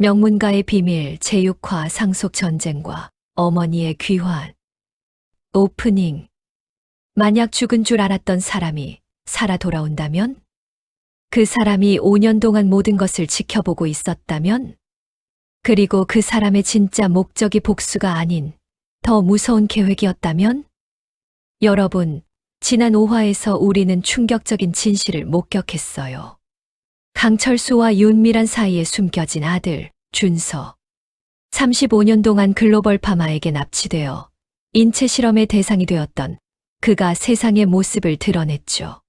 명문가의 비밀 제6화 상속 전쟁과 어머니의 귀환. 오프닝. 만약 죽은 줄 알았던 사람이 살아 돌아온다면? 그 사람이 5년 동안 모든 것을 지켜보고 있었다면? 그리고 그 사람의 진짜 목적이 복수가 아닌 더 무서운 계획이었다면? 여러분, 지난 5화에서 우리는 충격적인 진실을 목격했어요. 강철수와 윤미란 사이에 숨겨진 아들, 준서. 35년 동안 글로벌 파마에게 납치되어 인체 실험의 대상이 되었던 그가 세상의 모습을 드러냈죠.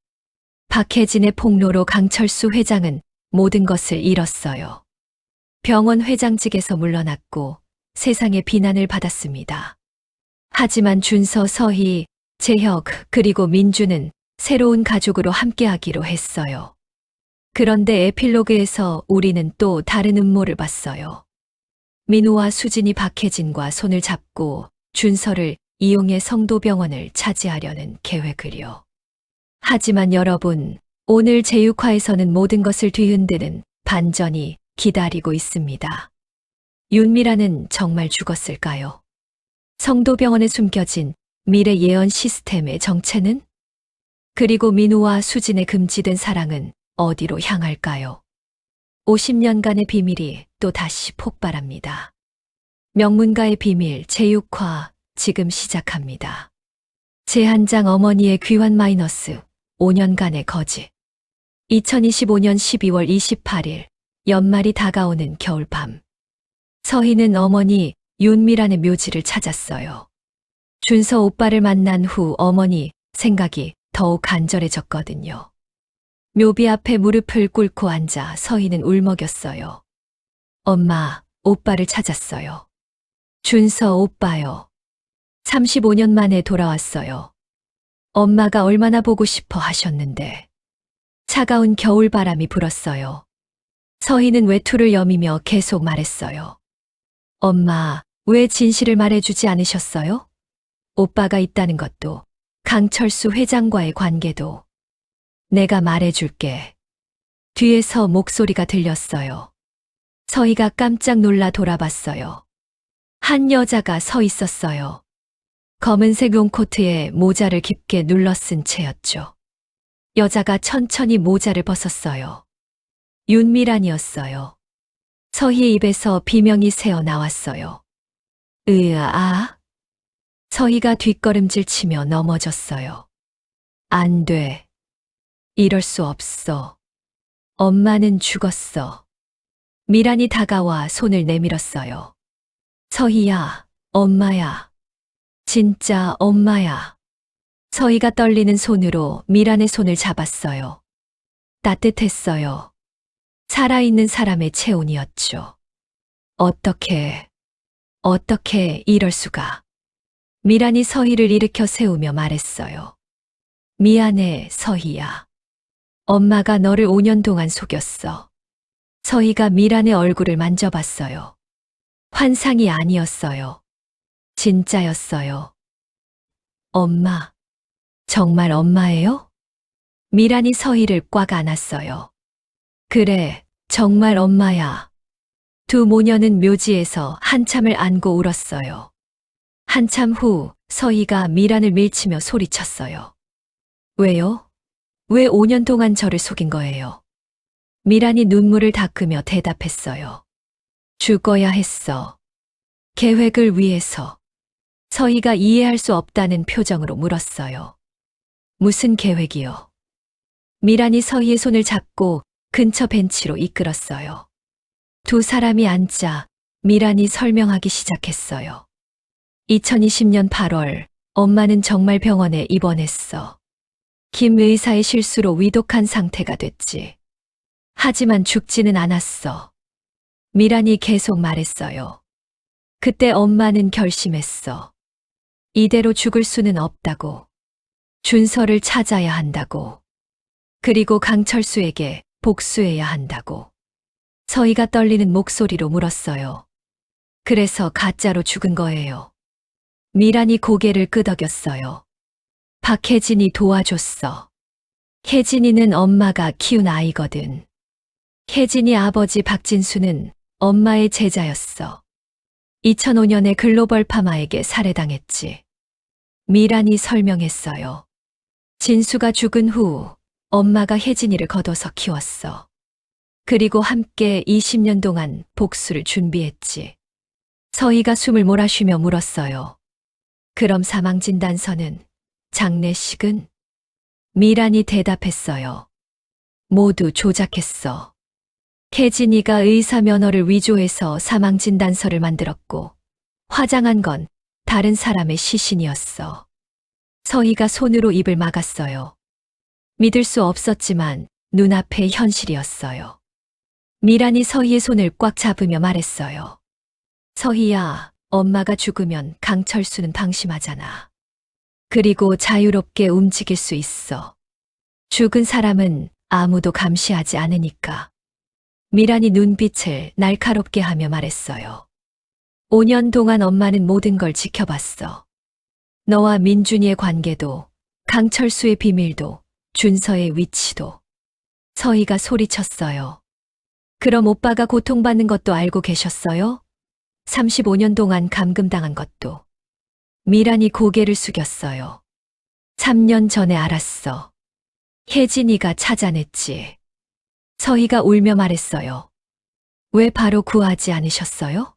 박혜진의 폭로로 강철수 회장은 모든 것을 잃었어요. 병원 회장직에서 물러났고 세상의 비난을 받았습니다. 하지만 준서, 서희, 재혁, 그리고 민주는 새로운 가족으로 함께하기로 했어요. 그런데 에필로그에서 우리는 또 다른 음모를 봤어요. 민우와 수진이 박혜진과 손을 잡고 준서를 이용해 성도병원을 차지하려는 계획을요. 하지만 여러분, 오늘 제6화에서는 모든 것을 뒤흔드는 반전이 기다리고 있습니다. 윤미라는 정말 죽었을까요? 성도병원에 숨겨진 미래 예언 시스템의 정체는? 그리고 민우와 수진의 금지된 사랑은 어디로 향할까요? 50년간의 비밀이 또 다시 폭발합니다. 명문가의 비밀 제6화 지금 시작합니다. 제한장 어머니의 귀환 마이너스 5년간의 거짓. 2025년 12월 28일 연말이 다가오는 겨울밤. 서희는 어머니 윤미란의 묘지를 찾았어요. 준서 오빠를 만난 후 어머니 생각이 더욱 간절해졌거든요. 묘비 앞에 무릎을 꿇고 앉아 서희는 울먹였어요. 엄마, 오빠를 찾았어요. 준서 오빠요. 35년 만에 돌아왔어요. 엄마가 얼마나 보고 싶어 하셨는데. 차가운 겨울바람이 불었어요. 서희는 외투를 여미며 계속 말했어요. 엄마, 왜 진실을 말해주지 않으셨어요? 오빠가 있다는 것도, 강철수 회장과의 관계도. 내가 말해줄게. 뒤에서 목소리가 들렸어요. 서희가 깜짝 놀라 돌아봤어요. 한 여자가 서 있었어요. 검은색 롱코트에 모자를 깊게 눌러 쓴 채였죠. 여자가 천천히 모자를 벗었어요. 윤미란이었어요. 서희의 입에서 비명이 새어 나왔어요. 으아. 서희가 뒷걸음질 치며 넘어졌어요. 안 돼. 이럴 수 없어. 엄마는 죽었어. 미란이 다가와 손을 내밀었어요. 서희야, 엄마야. 진짜 엄마야. 서희가 떨리는 손으로 미란의 손을 잡았어요. 따뜻했어요. 살아있는 사람의 체온이었죠. 어떻게 이럴 수가. 미란이 서희를 일으켜 세우며 말했어요. 미안해, 서희야. 엄마가 너를 5년 동안 속였어. 서희가 미란의 얼굴을 만져봤어요. 환상이 아니었어요. 진짜였어요. 엄마, 정말 엄마예요? 미란이 서희를 꽉 안았어요. 그래, 정말 엄마야. 두 모녀는 묘지에서 한참을 안고 울었어요. 한참 후 서희가 미란을 밀치며 소리쳤어요. 왜요? 왜 5년 동안 저를 속인 거예요? 미란이 눈물을 닦으며 대답했어요. 죽어야 했어. 계획을 위해서. 서희가 이해할 수 없다는 표정으로 물었어요. 무슨 계획이요? 미란이 서희의 손을 잡고 근처 벤치로 이끌었어요. 두 사람이 앉자 미란이 설명하기 시작했어요. 2020년 8월 엄마는 정말 병원에 입원했어. 김 의사의 실수로 위독한 상태가 됐지. 하지만 죽지는 않았어. 미란이 계속 말했어요. 그때 엄마는 결심했어. 이대로 죽을 수는 없다고. 준서를 찾아야 한다고. 그리고 강철수에게 복수해야 한다고. 서희가 떨리는 목소리로 물었어요. 그래서 가짜로 죽은 거예요. 미란이 고개를 끄덕였어요. 박혜진이 도와줬어. 혜진이는 엄마가 키운 아이거든. 혜진이 아버지 박진수는 엄마의 제자였어. 2005년에 글로벌 파마에게 살해당했지. 미란이 설명했어요. 진수가 죽은 후 엄마가 혜진이를 거둬서 키웠어. 그리고 함께 20년 동안 복수를 준비했지. 서희가 숨을 몰아쉬며 물었어요. 그럼 사망진단서는? 장례식은? 미란이 대답했어요. 모두 조작했어. 혜진이가 의사 면허를 위조해서 사망진단서를 만들었고, 화장한 건 다른 사람의 시신이었어. 서희가 손으로 입을 막았어요. 믿을 수 없었지만 눈앞의 현실이었어요. 미란이 서희의 손을 꽉 잡으며 말했어요. 서희야, 엄마가 죽으면 강철수는 방심하잖아. 그리고 자유롭게 움직일 수 있어. 죽은 사람은 아무도 감시하지 않으니까. 미란이 눈빛을 날카롭게 하며 말했어요. 5년 동안 엄마는 모든 걸 지켜봤어. 너와 민준이의 관계도, 강철수의 비밀도, 준서의 위치도. 서희가 소리쳤어요. 그럼 오빠가 고통받는 것도 알고 계셨어요? 35년 동안 감금당한 것도. 미란이 고개를 숙였어요. 3년 전에 알았어. 혜진이가 찾아냈지. 서희가 울며 말했어요. 왜 바로 구하지 않으셨어요?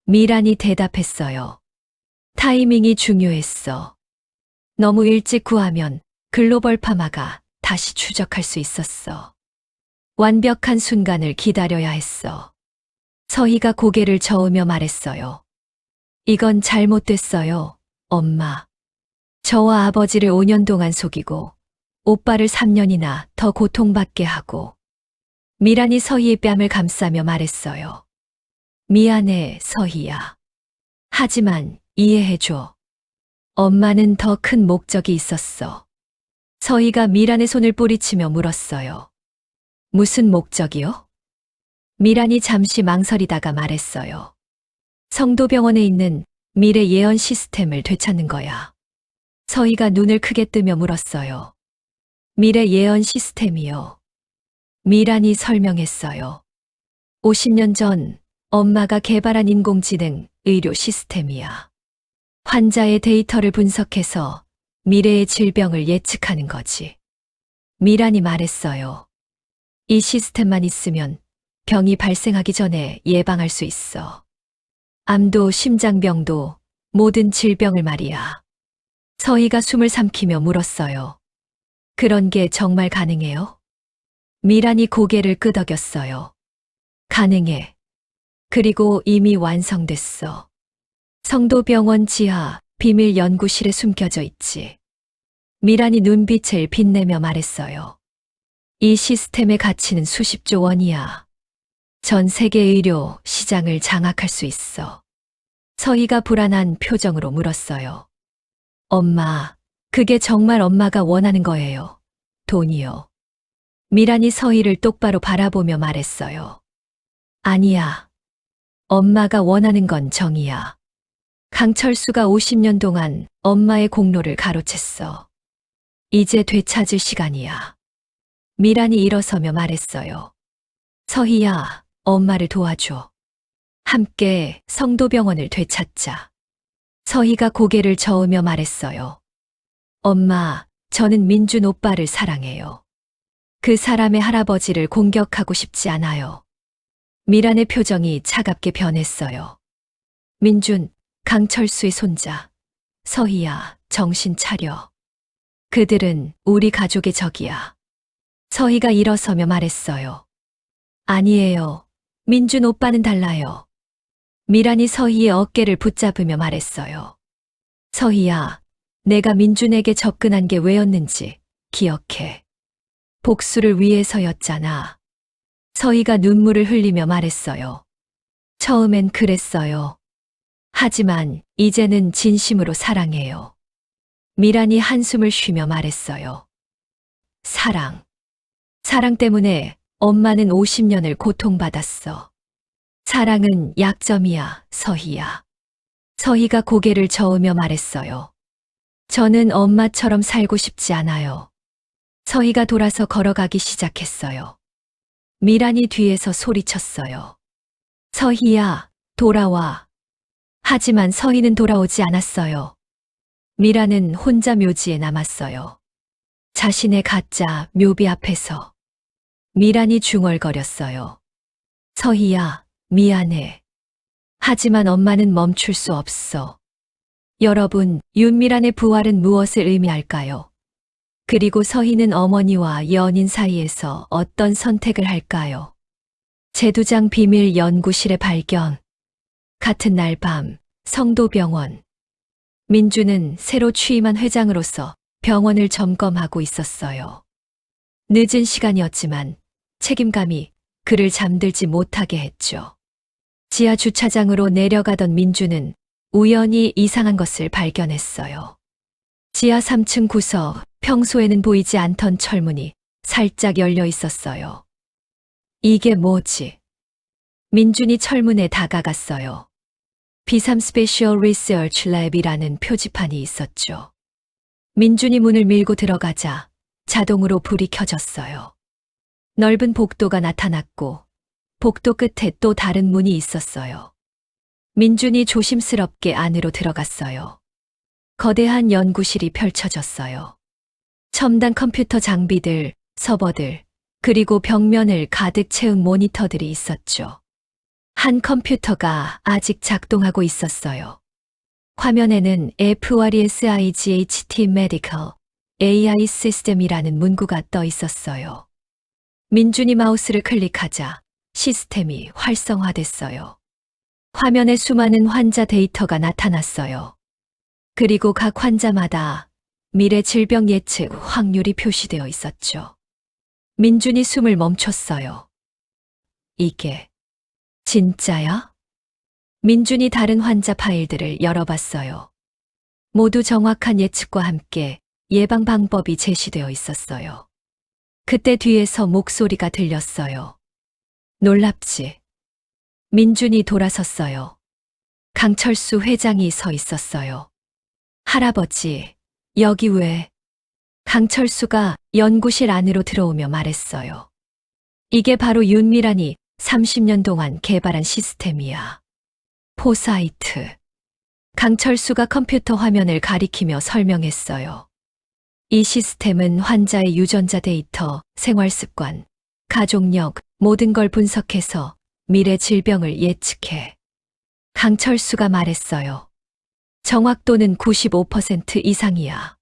미란이 대답했어요. 타이밍이 중요했어. 너무 일찍 구하면 글로벌 파마가 다시 추적할 수 있었어. 완벽한 순간을 기다려야 했어. 서희가 고개를 저으며 말했어요. 이건 잘못됐어요, 엄마. 저와 아버지를 5년 동안 속이고 오빠를 3년이나 더 고통받게 하고. 미란이 서희의 뺨을 감싸며 말했어요. 미안해, 서희야. 하지만 이해해줘. 엄마는 더 큰 목적이 있었어. 서희가 미란의 손을 뿌리치며 물었어요. 무슨 목적이요? 미란이 잠시 망설이다가 말했어요. 성도병원에 있는 미래 예언 시스템을 되찾는 거야. 서희가 눈을 크게 뜨며 물었어요. 미래 예언 시스템이요. 미란이 설명했어요. 50년 전 엄마가 개발한 인공지능 의료 시스템이야. 환자의 데이터를 분석해서 미래의 질병을 예측하는 거지. 미란이 말했어요. 이 시스템만 있으면 병이 발생하기 전에 예방할 수 있어. 암도 심장병도 모든 질병을 말이야. 서희가 숨을 삼키며 물었어요. 그런 게 정말 가능해요? 미란이 고개를 끄덕였어요. 가능해. 그리고 이미 완성됐어. 성도병원 지하 비밀 연구실에 숨겨져 있지. 미란이 눈빛을 빛내며 말했어요. 이 시스템의 가치는 수십조 원이야. 전 세계 의료 시장을 장악할 수 있어. 서희가 불안한 표정으로 물었어요. 엄마, 그게 정말 엄마가 원하는 거예요. 돈이요. 미란이 서희를 똑바로 바라보며 말했어요. 아니야. 엄마가 원하는 건 정의야. 강철수가 50년 동안 엄마의 공로를 가로챘어. 이제 되찾을 시간이야. 미란이 일어서며 말했어요. 서희야, 엄마를 도와줘. 함께 성도병원을 되찾자. 서희가 고개를 저으며 말했어요. 엄마, 저는 민준 오빠를 사랑해요. 그 사람의 할아버지를 공격하고 싶지 않아요. 미란의 표정이 차갑게 변했어요. 민준, 강철수의 손자. 서희야, 정신 차려. 그들은 우리 가족의 적이야. 서희가 일어서며 말했어요. 아니에요. 민준 오빠는 달라요. 미란이 서희의 어깨를 붙잡으며 말했어요. 서희야, 내가 민준에게 접근한 게 왜였는지 기억해. 복수를 위해서였잖아. 서희가 눈물을 흘리며 말했어요. 처음엔 그랬어요. 하지만 이제는 진심으로 사랑해요. 미란이 한숨을 쉬며 말했어요. 사랑. 사랑 때문에 엄마는 50년을 고통받았어. 사랑은 약점이야, 서희야. 서희가 고개를 저으며 말했어요. 저는 엄마처럼 살고 싶지 않아요. 서희가 돌아서 걸어가기 시작했어요. 미란이 뒤에서 소리쳤어요. 서희야, 돌아와. 하지만 서희는 돌아오지 않았어요. 미라는 혼자 묘지에 남았어요. 자신의 가짜 묘비 앞에서 미란이 중얼거렸어요. 서희야, 미안해. 하지만 엄마는 멈출 수 없어. 여러분, 윤미란의 부활은 무엇을 의미할까요? 그리고 서희는 어머니와 연인 사이에서 어떤 선택을 할까요? 제두장 비밀 연구실의 발견. 같은 날 밤, 성도병원. 민주는 새로 취임한 회장으로서 병원을 점검하고 있었어요. 늦은 시간이었지만 책임감이 그를 잠들지 못하게 했죠. 지하 주차장으로 내려가던 민주는 우연히 이상한 것을 발견했어요. 지하 3층 구석, 평소에는 보이지 않던 철문이 살짝 열려 있었어요. 이게 뭐지? 민준이 철문에 다가갔어요. B3 스페셜 리서치 랩이라는 표지판이 있었죠. 민준이 문을 밀고 들어가자 자동으로 불이 켜졌어요. 넓은 복도가 나타났고 복도 끝에 또 다른 문이 있었어요. 민준이 조심스럽게 안으로 들어갔어요. 거대한 연구실이 펼쳐졌어요. 첨단 컴퓨터 장비들, 서버들, 그리고 벽면을 가득 채운 모니터들이 있었죠. 한 컴퓨터가 아직 작동하고 있었어요. 화면에는 FRESIGHT Medical AI 시스템이라는 문구가 떠 있었어요. 민준이 마우스를 클릭하자 시스템이 활성화됐어요. 화면에 수많은 환자 데이터가 나타났어요. 그리고 각 환자마다 미래 질병 예측 확률이 표시되어 있었죠. 민준이 숨을 멈췄어요. 이게 진짜야? 민준이 다른 환자 파일들을 열어봤어요. 모두 정확한 예측과 함께 예방 방법이 제시되어 있었어요. 그때 뒤에서 목소리가 들렸어요. 놀랍지? 민준이 돌아섰어요. 강철수 회장이 서 있었어요. 할아버지, 여기 왜? 강철수가 연구실 안으로 들어오며 말했어요. 이게 바로 윤미란이 30년 동안 개발한 시스템이야. 포사이트. 강철수가 컴퓨터 화면을 가리키며 설명했어요. 이 시스템은 환자의 유전자 데이터, 생활 습관, 가족력, 모든 걸 분석해서 미래 질병을 예측해. 강철수가 말했어요. 정확도는 95% 이상이야.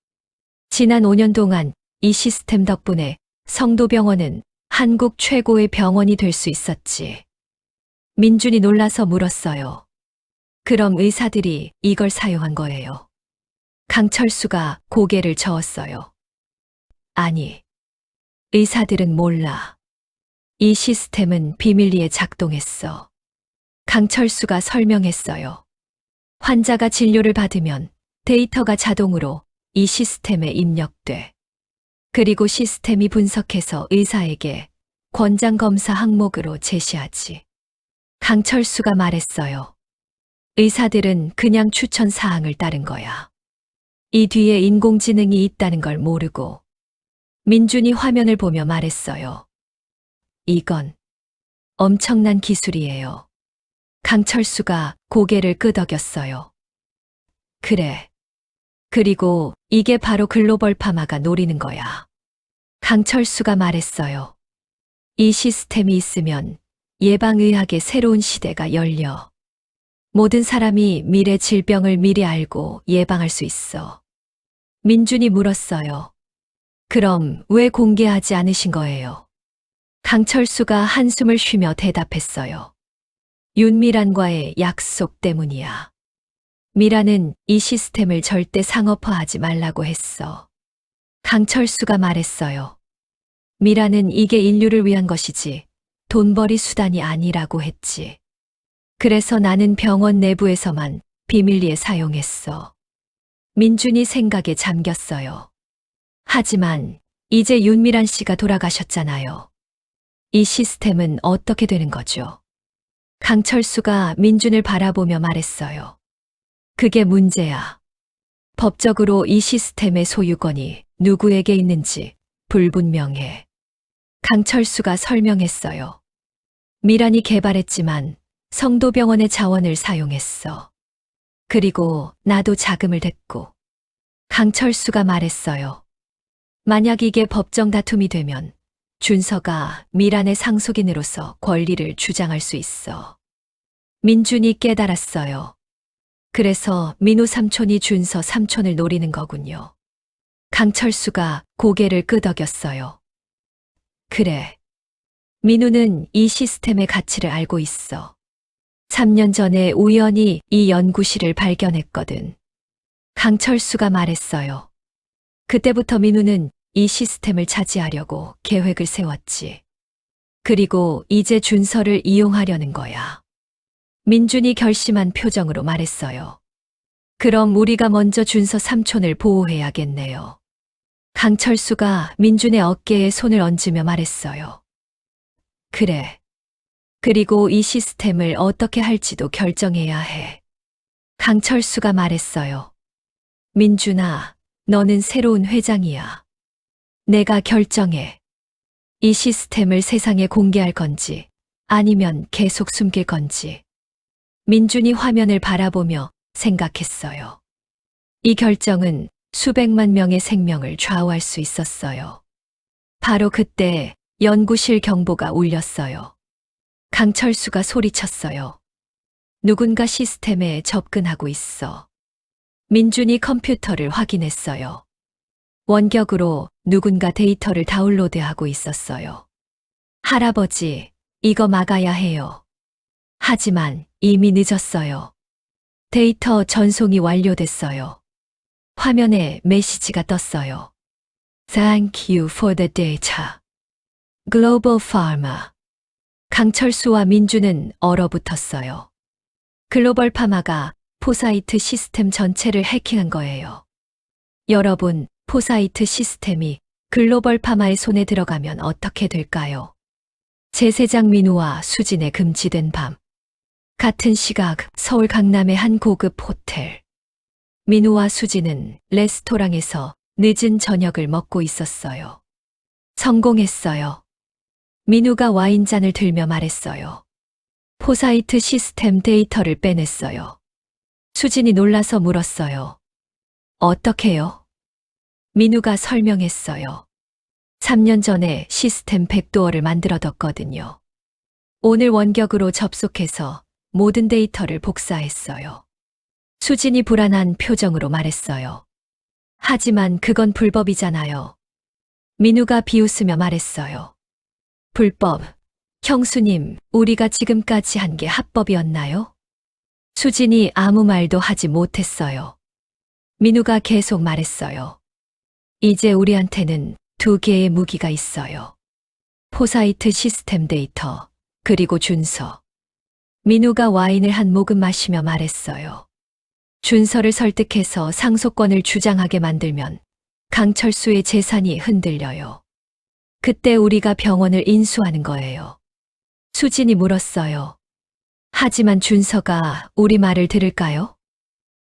지난 5년 동안 이 시스템 덕분에 성도병원은 한국 최고의 병원이 될 수 있었지. 민준이 놀라서 물었어요. 그럼 의사들이 이걸 사용한 거예요? 강철수가 고개를 저었어요. 아니, 의사들은 몰라. 이 시스템은 비밀리에 작동했어. 강철수가 설명했어요. 환자가 진료를 받으면 데이터가 자동으로 이 시스템에 입력돼. 그리고 시스템이 분석해서 의사에게 권장검사 항목으로 제시하지. 강철수가 말했어요. 의사들은 그냥 추천 사항을 따른 거야. 이 뒤에 인공지능이 있다는 걸 모르고. 민준이 화면을 보며 말했어요. 이건 엄청난 기술이에요. 강철수가 고개를 끄덕였어요. 그래. 그리고 이게 바로 글로벌 파마가 노리는 거야. 강철수가 말했어요. 이 시스템이 있으면 예방의학의 새로운 시대가 열려. 모든 사람이 미래 질병을 미리 알고 예방할 수 있어. 민준이 물었어요. 그럼 왜 공개하지 않으신 거예요? 강철수가 한숨을 쉬며 대답했어요. 윤미란과의 약속 때문이야. 미란은 이 시스템을 절대 상업화하지 말라고 했어. 강철수가 말했어요. 미란은 이게 인류를 위한 것이지 돈벌이 수단이 아니라고 했지. 그래서 나는 병원 내부에서만 비밀리에 사용했어. 민준이 생각에 잠겼어요. 하지만 이제 윤미란 씨가 돌아가셨잖아요. 이 시스템은 어떻게 되는 거죠? 강철수가 민준을 바라보며 말했어요. 그게 문제야. 법적으로 이 시스템의 소유권이 누구에게 있는지 불분명해. 강철수가 설명했어요. 미란이 개발했지만 성도병원의 자원을 사용했어. 그리고 나도 자금을 댔고. 강철수가 말했어요. 만약 이게 법정 다툼이 되면 준서가 미란의 상속인으로서 권리를 주장할 수 있어. 민준이 깨달았어요. 그래서 민우 삼촌이 준서 삼촌을 노리는 거군요. 강철수가 고개를 끄덕였어요. 그래. 민우는 이 시스템의 가치를 알고 있어. 3년 전에 우연히 이 연구실을 발견했거든. 강철수가 말했어요. 그때부터 민우는 이 시스템을 차지하려고 계획을 세웠지. 그리고 이제 준서를 이용하려는 거야. 민준이 결심한 표정으로 말했어요. 그럼 우리가 먼저 준서 삼촌을 보호해야겠네요. 강철수가 민준의 어깨에 손을 얹으며 말했어요. 그래. 그리고 이 시스템을 어떻게 할지도 결정해야 해. 강철수가 말했어요. 민준아, 너는 새로운 회장이야. 내가 결정해. 이 시스템을 세상에 공개할 건지 아니면 계속 숨길 건지. 민준이 화면을 바라보며 생각했어요. 이 결정은 수백만 명의 생명을 좌우할 수 있었어요. 바로 그때 연구실 경보가 울렸어요. 강철수가 소리쳤어요. 누군가 시스템에 접근하고 있어. 민준이 컴퓨터를 확인했어요. 원격으로 누군가 데이터를 다운로드하고 있었어요. 할아버지, 이거 막아야 해요. 하지만 이미 늦었어요. 데이터 전송이 완료됐어요. 화면에 메시지가 떴어요. Thank you for the data. Global Pharma. 강철수와 민주는 얼어붙었어요. 글로벌 파마가 포사이트 시스템 전체를 해킹한 거예요. 여러분, 포사이트 시스템이 글로벌 파마의 손에 들어가면 어떻게 될까요? 제세장 민우와 수진의 금지된 밤. 같은 시각 서울 강남의 한 고급 호텔. 민우와 수진은 레스토랑에서 늦은 저녁을 먹고 있었어요. 성공했어요. 민우가 와인잔을 들며 말했어요. 포사이트 시스템 데이터를 빼냈어요. 수진이 놀라서 물었어요. 어떻게요? 민우가 설명했어요. 3년 전에 시스템 백도어를 만들어뒀거든요. 오늘 원격으로 접속해서 모든 데이터를 복사했어요. 수진이 불안한 표정으로 말했어요. 하지만 그건 불법이잖아요. 민우가 비웃으며 말했어요. 불법. 형수님, 우리가 지금까지 한 게 합법이었나요? 수진이 아무 말도 하지 못했어요. 민우가 계속 말했어요. 이제 우리한테는 2개의 무기가 있어요. 포사이트 시스템 데이터, 그리고 준서. 민우가 와인을 한 모금 마시며 말했어요. 준서를 설득해서 상속권을 주장하게 만들면 강철수의 재산이 흔들려요. 그때 우리가 병원을 인수하는 거예요. 수진이 물었어요. 하지만 준서가 우리 말을 들을까요?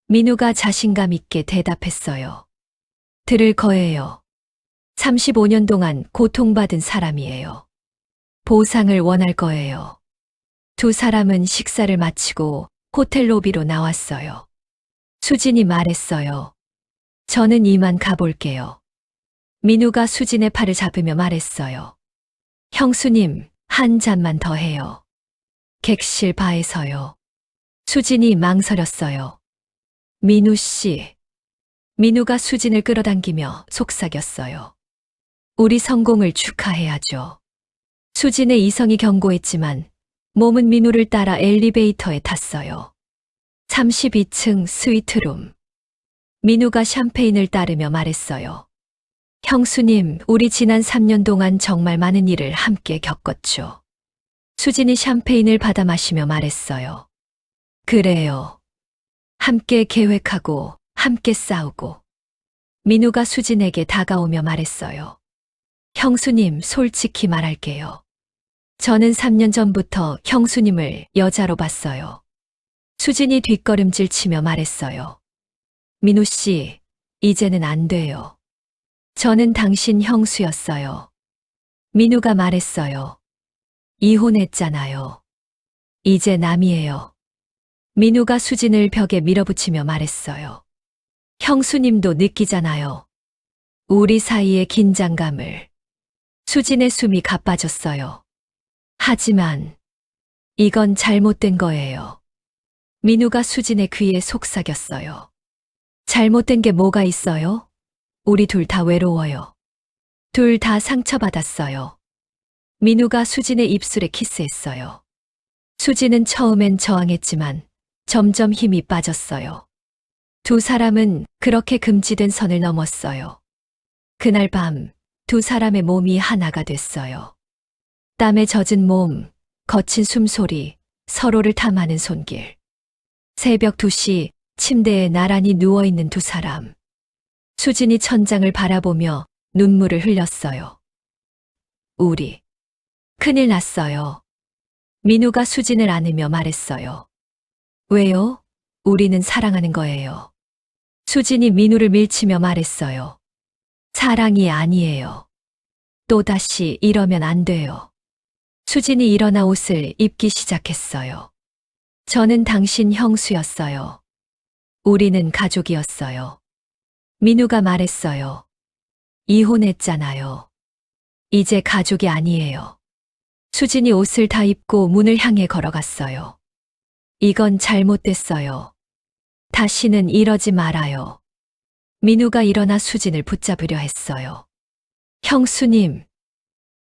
민우가 자신감 있게 대답했어요. 들을 거예요. 35년 동안 고통받은 사람이에요. 보상을 원할 거예요. 두 사람은 식사를 마치고 호텔 로비로 나왔어요. 수진이 말했어요. 저는 이만 가볼게요. 민우가 수진의 팔을 잡으며 말했어요. 형수님, 한 잔만 더 해요. 객실 바에서요. 수진이 망설였어요. 민우 씨. 민우가 수진을 끌어당기며 속삭였어요. 우리 성공을 축하해야죠. 수진의 이성이 견고했지만 몸은 민우를 따라 엘리베이터에 탔어요. 32층 스위트룸. 민우가 샴페인을 따르며 말했어요. 형수님, 우리 지난 3년 동안 정말 많은 일을 함께 겪었죠. 수진이 샴페인을 받아 마시며 말했어요. 그래요. 함께 계획하고 함께 싸우고. 민우가 수진에게 다가오며 말했어요. 형수님, 솔직히 말할게요. 저는 3년 전부터 형수님을 여자로 봤어요. 수진이 뒷걸음질 치며 말했어요. 민우 씨, 이제는 안 돼요. 저는 당신 형수였어요. 민우가 말했어요. 이혼했잖아요. 이제 남이에요. 민우가 수진을 벽에 밀어붙이며 말했어요. 형수님도 느끼잖아요. 우리 사이의 긴장감을. 수진의 숨이 가빠졌어요. 하지만 이건 잘못된 거예요. 민우가 수진의 귀에 속삭였어요. 잘못된 게 뭐가 있어요? 우리 둘 다 외로워요. 둘 다 상처받았어요. 민우가 수진의 입술에 키스했어요. 수진은 처음엔 저항했지만 점점 힘이 빠졌어요. 두 사람은 그렇게 금지된 선을 넘었어요. 그날 밤 두 사람의 몸이 하나가 됐어요. 땀에 젖은 몸, 거친 숨소리, 서로를 탐하는 손길. 새벽 2시 침대에 나란히 누워있는 두 사람. 수진이 천장을 바라보며 눈물을 흘렸어요. 우리 큰일 났어요. 민우가 수진을 안으며 말했어요. 왜요? 우리는 사랑하는 거예요. 수진이 민우를 밀치며 말했어요. 사랑이 아니에요. 또다시 이러면 안 돼요. 수진이 일어나 옷을 입기 시작했어요. 저는 당신 형수였어요. 우리는 가족이었어요. 민우가 말했어요. 이혼했잖아요. 이제 가족이 아니에요. 수진이 옷을 다 입고 문을 향해 걸어갔어요. 이건 잘못됐어요. 다시는 이러지 말아요. 민우가 일어나 수진을 붙잡으려 했어요. 형수님.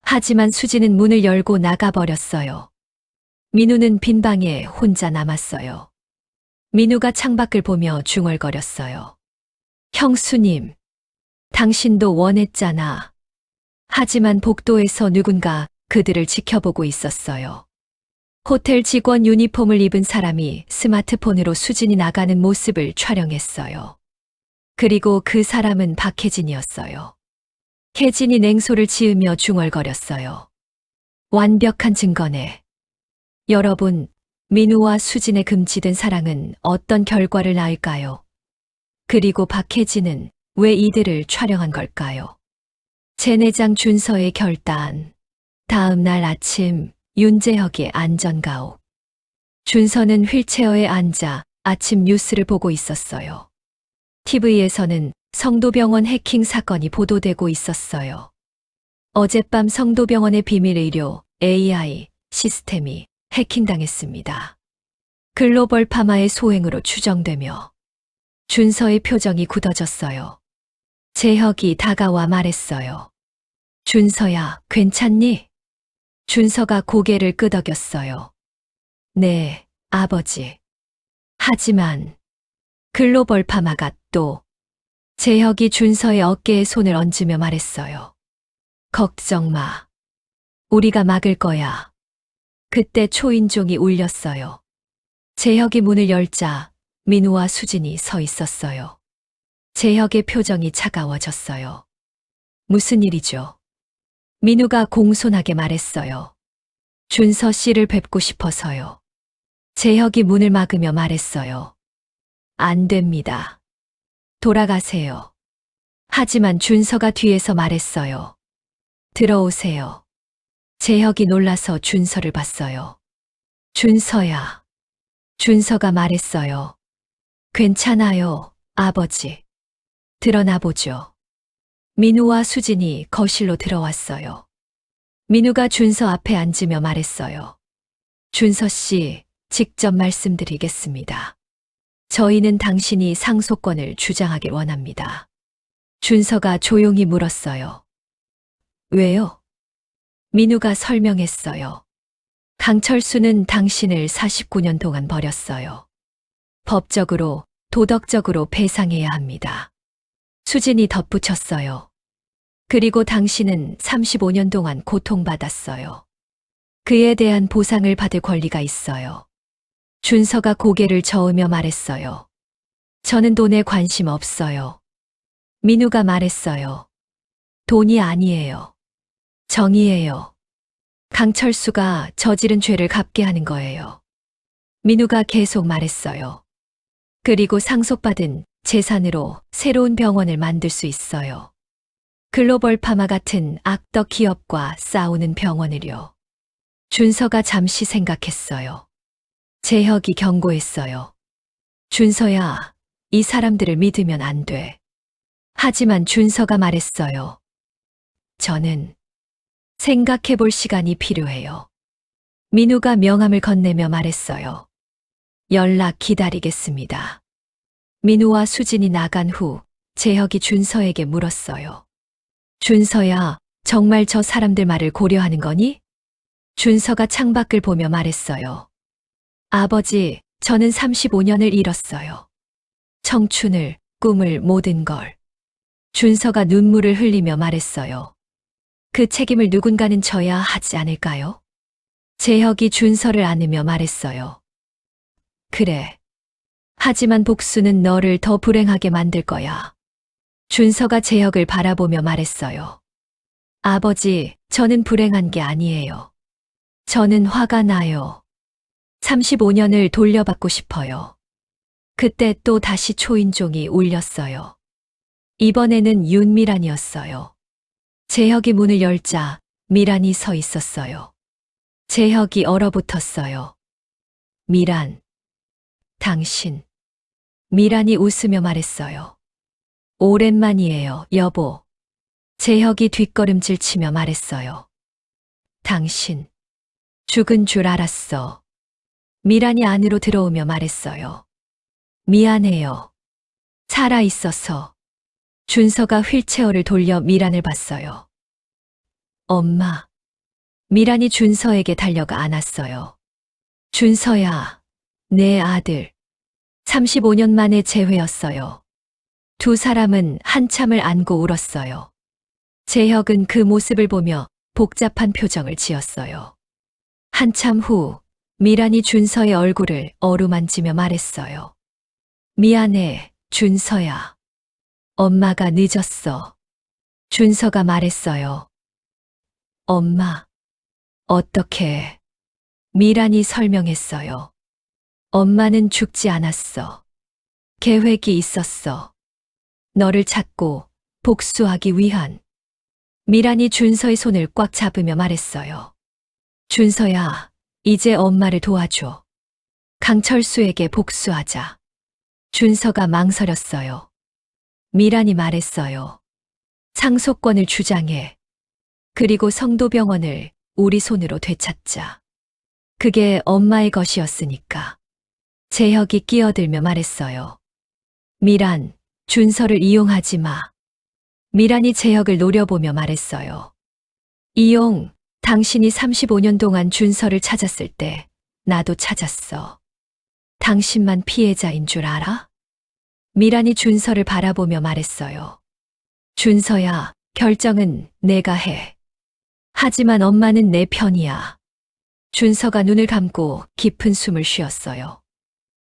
하지만 수진은 문을 열고 나가버렸어요. 민우는 빈 방에 혼자 남았어요. 민우가 창밖을 보며 중얼거렸어요. 형수님. 당신도 원했잖아. 하지만 복도에서 누군가 그들을 지켜보고 있었어요. 호텔 직원 유니폼을 입은 사람이 스마트폰으로 수진이 나가는 모습을 촬영했어요. 그리고 그 사람은 박혜진이었어요. 혜진이 냉소를 지으며 중얼거렸어요. 완벽한 증거네. 여러분, 민우와 수진의 금지된 사랑은 어떤 결과를 낳을까요? 그리고 박혜진은 왜 이들을 촬영한 걸까요? 제4장 준서의 결단. 다음 날 아침 윤재혁의 안전가옥. 준서는 휠체어에 앉아 아침 뉴스를 보고 있었어요. TV에서는 성도병원 해킹 사건이 보도되고 있었어요. 어젯밤 성도병원의 비밀의료 AI 시스템이 해킹당했습니다. 글로벌 파마의 소행으로 추정되며 준서의 표정이 굳어졌어요. 재혁이 다가와 말했어요. 준서야, 괜찮니? 준서가 고개를 끄덕였어요. 네, 아버지. 하지만 글로벌 파마가 또 재혁이 준서의 어깨에 손을 얹으며 말했어요. 걱정 마. 우리가 막을 거야. 그때 초인종이 울렸어요. 재혁이 문을 열자 민우와 수진이 서 있었어요. 재혁의 표정이 차가워졌어요. 무슨 일이죠? 민우가 공손하게 말했어요. 준서 씨를 뵙고 싶어서요. 재혁이 문을 막으며 말했어요. 안 됩니다. 돌아가세요. 하지만 준서가 뒤에서 말했어요. 들어오세요. 재혁이 놀라서 준서를 봤어요. 준서야. 준서가 말했어요. 괜찮아요, 아버지. 드러나 보죠. 민우와 수진이 거실로 들어왔어요. 민우가 준서 앞에 앉으며 말했어요. 준서 씨, 직접 말씀드리겠습니다. 저희는 당신이 상속권을 주장하길 원합니다. 준서가 조용히 물었어요. 왜요? 민우가 설명했어요. 강철수는 당신을 49년 동안 버렸어요. 법적으로, 도덕적으로 배상해야 합니다. 수진이 덧붙였어요. 그리고 당신은 35년 동안 고통받았어요. 그에 대한 보상을 받을 권리가 있어요. 준서가 고개를 저으며 말했어요. 저는 돈에 관심 없어요. 민우가 말했어요. 돈이 아니에요. 정의예요. 강철수가 저지른 죄를 갚게 하는 거예요. 민우가 계속 말했어요. 그리고 상속받은 재산으로 새로운 병원을 만들 수 있어요. 글로벌 파마 같은 악덕 기업과 싸우는 병원을요. 준서가 잠시 생각했어요. 재혁이 경고했어요. 준서야, 이 사람들을 믿으면 안 돼. 하지만 준서가 말했어요. 저는 생각해 볼 시간이 필요해요. 민우가 명함을 건네며 말했어요. 연락 기다리겠습니다. 민우와 수진이 나간 후 재혁이 준서에게 물었어요. 준서야, 정말 저 사람들 말을 고려하는 거니? 준서가 창밖을 보며 말했어요. 아버지, 저는 35년을 잃었어요. 청춘을, 꿈을, 모든 걸. 준서가 눈물을 흘리며 말했어요. 그 책임을 누군가는 져야 하지 않을까요? 재혁이 준서를 안으며 말했어요. 그래. 하지만 복수는 너를 더 불행하게 만들 거야. 준서가 재혁을 바라보며 말했어요. 아버지, 저는 불행한 게 아니에요. 저는 화가 나요. 35년을 돌려받고 싶어요. 그때 또 다시 초인종이 울렸어요. 이번에는 윤미란이었어요. 재혁이 문을 열자 미란이 서 있었어요. 재혁이 얼어붙었어요. 미란, 당신. 미란이 웃으며 말했어요. 오랜만이에요, 여보. 재혁이 뒷걸음질 치며 말했어요. 당신, 죽은 줄 알았어. 미란이 안으로 들어오며 말했어요. 미안해요. 살아 있어서. 준서가 휠체어를 돌려 미란을 봤어요. 엄마. 미란이 준서에게 달려가 안았어요. 준서야, 내 아들. 35년 만에 재회였어요. 두 사람은 한참을 안고 울었어요. 재혁은 그 모습을 보며 복잡한 표정을 지었어요. 한참 후 미란이 준서의 얼굴을 어루만지며 말했어요. 미안해, 준서야. 엄마가 늦었어. 준서가 말했어요. 엄마, 어떻게? 미란이 설명했어요. 엄마는 죽지 않았어. 계획이 있었어. 너를 찾고 복수하기 위한. 미란이 준서의 손을 꽉 잡으며 말했어요. 준서야, 이제 엄마를 도와줘. 강철수에게 복수하자. 준서가 망설였어요. 미란이 말했어요. 상속권을 주장해. 그리고 성도병원을 우리 손으로 되찾자. 그게 엄마의 것이었으니까. 재혁이 끼어들며 말했어요. 미란, 준서를 이용하지 마. 미란이 재혁을 노려보며 말했어요. 이용, 당신이 35년 동안 준서를 찾았을 때 나도 찾았어. 당신만 피해자인 줄 알아? 미란이 준서를 바라보며 말했어요. 준서야, 결정은 내가 해. 하지만 엄마는 내 편이야. 준서가 눈을 감고 깊은 숨을 쉬었어요.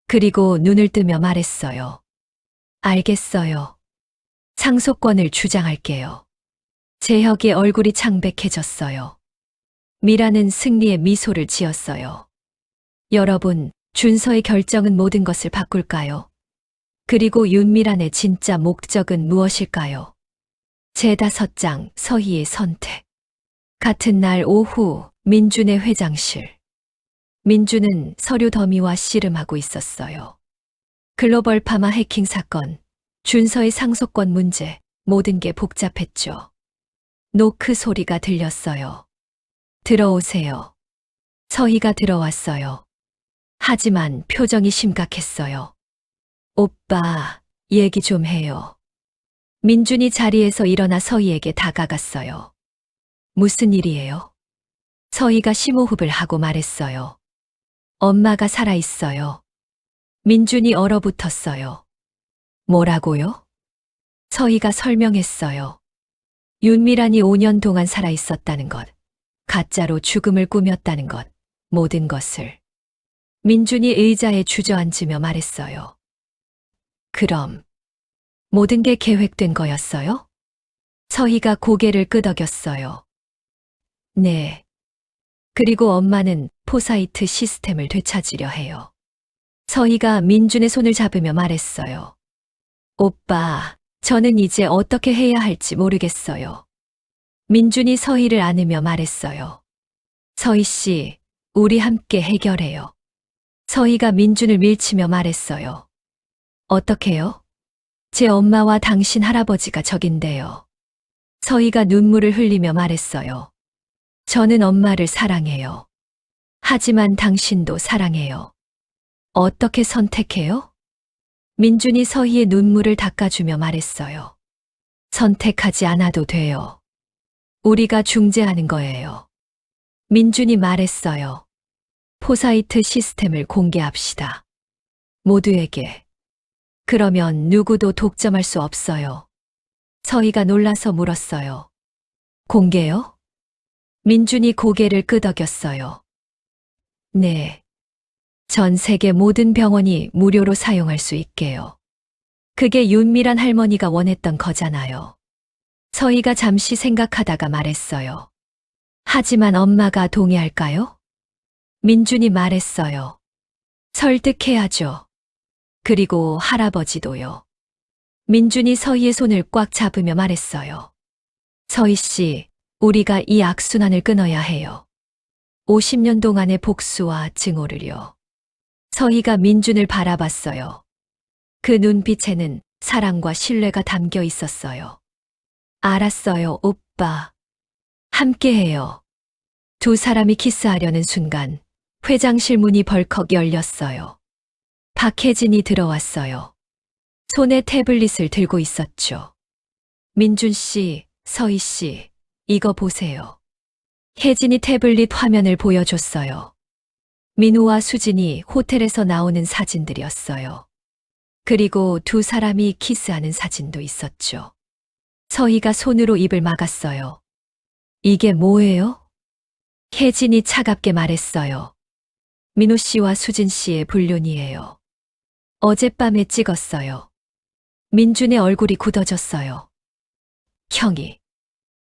그리고 눈을 뜨며 말했어요. 알겠어요. 상속권을 주장할게요. 재혁의 얼굴이 창백해졌어요. 미라는 승리의 미소를 지었어요. 여러분, 준서의 결정은 모든 것을 바꿀까요? 그리고 윤미란의 진짜 목적은 무엇일까요? 제5장 서희의 선택. 같은 날 오후 민준의 회장실. 민준은 서류 더미와 씨름하고 있었어요. 글로벌 파마 해킹 사건, 준서의 상속권 문제, 모든 게 복잡했죠. 노크 소리가 들렸어요. 들어오세요. 서희가 들어왔어요. 하지만 표정이 심각했어요. 오빠, 얘기 좀 해요. 민준이 자리에서 일어나 서희에게 다가갔어요. 무슨 일이에요? 서희가 심호흡을 하고 말했어요. 엄마가 살아있어요. 민준이 얼어붙었어요. 뭐라고요? 서희가 설명했어요. 윤미란이 5년 동안 살아있었다는 것, 가짜로 죽음을 꾸몄다는 것, 모든 것을. 민준이 의자에 주저앉으며 말했어요. 그럼 모든 게 계획된 거였어요? 서희가 고개를 끄덕였어요. 네. 그리고 엄마는 포사이트 시스템을 되찾으려 해요. 서희가 민준의 손을 잡으며 말했어요. 오빠, 저는 이제 어떻게 해야 할지 모르겠어요. 민준이 서희를 안으며 말했어요. 서희 씨, 우리 함께 해결해요. 서희가 민준을 밀치며 말했어요. 어떻게요? 제 엄마와 당신 할아버지가 적인데요. 서희가 눈물을 흘리며 말했어요. 저는 엄마를 사랑해요. 하지만 당신도 사랑해요. 어떻게 선택해요? 민준이 서희의 눈물을 닦아주며 말했어요. 선택하지 않아도 돼요. 우리가 중재하는 거예요. 민준이 말했어요. 포사이트 시스템을 공개합시다. 모두에게. 그러면 누구도 독점할 수 없어요. 서희가 놀라서 물었어요. 공개요? 민준이 고개를 끄덕였어요. 네. 전 세계 모든 병원이 무료로 사용할 수 있게요. 그게 윤미란 할머니가 원했던 거잖아요. 서희가 잠시 생각하다가 말했어요. 하지만 엄마가 동의할까요? 민준이 말했어요. 설득해야죠. 그리고 할아버지도요. 민준이 서희의 손을 꽉 잡으며 말했어요. 서희 씨, 우리가 이 악순환을 끊어야 해요. 50년 동안의 복수와 증오를요. 서희가 민준을 바라봤어요. 그 눈빛에는 사랑과 신뢰가 담겨 있었어요. 알았어요, 오빠. 함께해요. 두 사람이 키스하려는 순간 회장실 문이 벌컥 열렸어요. 박혜진이 들어왔어요. 손에 태블릿을 들고 있었죠. 민준 씨, 서희 씨, 이거 보세요. 혜진이 태블릿 화면을 보여줬어요. 민우와 수진이 호텔에서 나오는 사진들이었어요. 그리고 두 사람이 키스하는 사진도 있었죠. 서희가 손으로 입을 막았어요. 이게 뭐예요? 혜진이 차갑게 말했어요. 민우 씨와 수진 씨의 불륜이에요. 어젯밤에 찍었어요. 민준의 얼굴이 굳어졌어요.